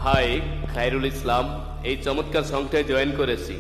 High, Khairul Islam এই চমৎকার সংটায় join করেছি।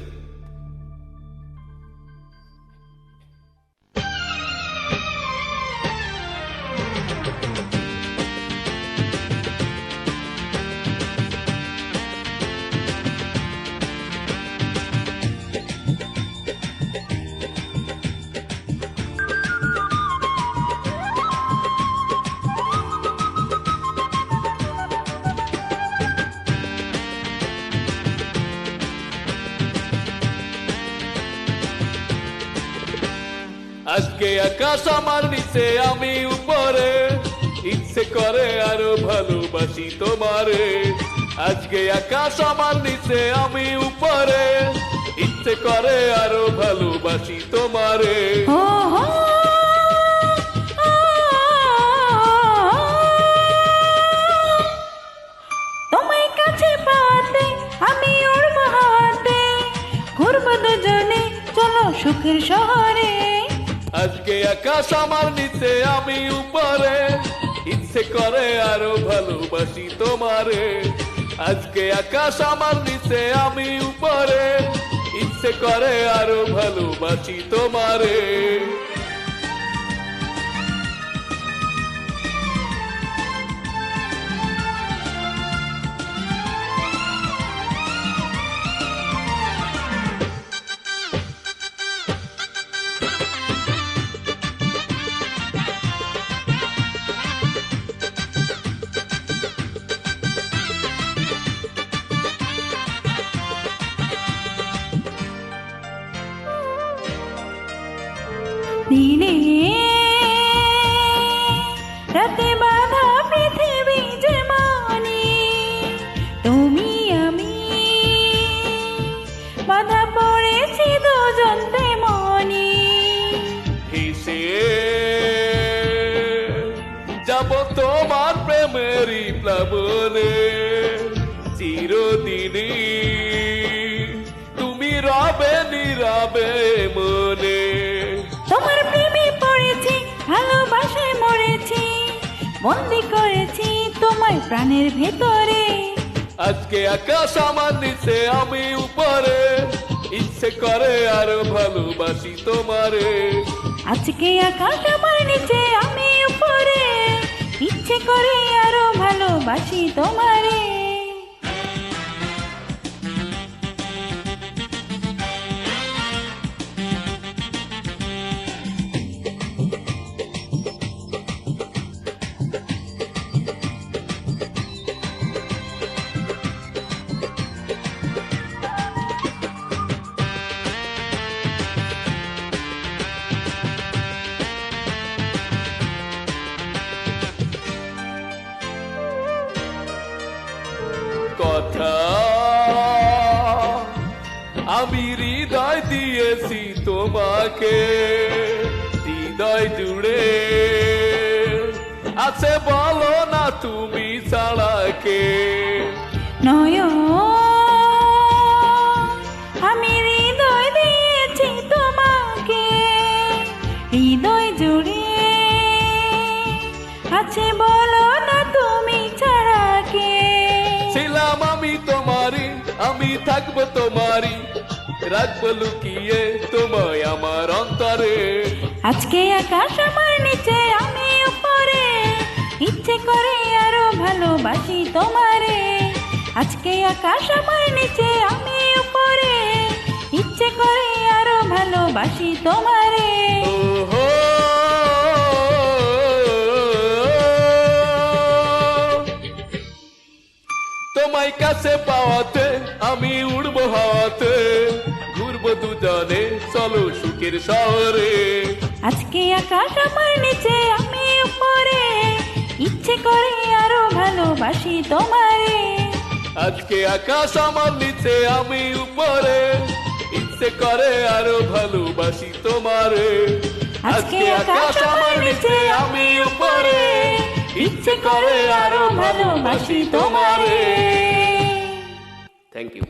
আজকে আকাশ আমার নিচে আমি উপরে, ইচ্ছে করে আরো ভালোবাসি তোমারে। আজকে আকাশ আমার নিচে আমি উপরে, ইচ্ছে করে আরো ভালোবাসি তোমারে। তোমায় কাছে পাতে আমি উড়বো হাতে, ঘুরবো দুজনে চলো সুখের শহরে। আজকে আকাশ আমার নিচে আমি উপরে, ইচ্ছে করে আরো ভালোবাসি তোমারে। আজকে আকাশ আমার নিচে আমি উপরে, ইচ্ছে করে আরো ভালোবাসি তোমারে। দিনে রাতে বাঁধা পৃথিবী যে মানি, তুমি আমি বাঁধা পড়েছি দুজন তেমনি। ভেসে যাব তোমার প্রেমেরই প্লাবনে, চিরদিনই তুমি রবে নীরবে মনে। তোমার প্রেমে পড়েছি, ভালোবাসায় মরেছি, বন্দি করেছি তোমায় প্রাণের ভেতরে। আজকে আকাশ আমার নিচে আমি উপরে, ইচ্ছে করে আরো ভালোবাসি তোমারে। আজকে আকাশ আমার নিচে আমি উপরে, ইচ্ছে করে আরো ভালোবাসি তোমারে। কথা আমি হৃদয় দিয়েছি তোমাকে, হৃদয় জুড়ে আছে বলো না তুমি ছাড়া কে। নয়ন আমি হৃদয় দিয়েছি তোমাকে, হৃদয় জুড়ে আছে বলো না তুমি ছাড়া কে। ছিলাম আমি তোমারই, আমি থাকবো তোমারই, রাখবো লুকিয়ে তোমায় আমার অন্তরে। আজকে আকাশ আমার নিচে আমি উপরে, ইচ্ছে করে আরো ভালোবাসি তোমারে। আজকে আকাশ আমার নিচে আমি উপরে, ইচ্ছে করে আরো ভালোবাসি তোমারে। ওহো তোমায় কাছে পাওয়াতে আমি উড়বো হাওয়াতে, ঘুরবো দুজনে চলো সুখের শহরে। আজকে আকাশ আমার নিচে আমি উপরে, ইচ্ছে করে আরো ভালোবাসি তোমারে। আজকে আকাশ আমার নিচে আমি উপরে, ইচ্ছে করে আরো ভালোবাসি তোমারে। আজকে আকাশ আমার নিচে আমি উপরে, ইচ্ছে করে আরো ভালোবাসি তোমারে। Thank you.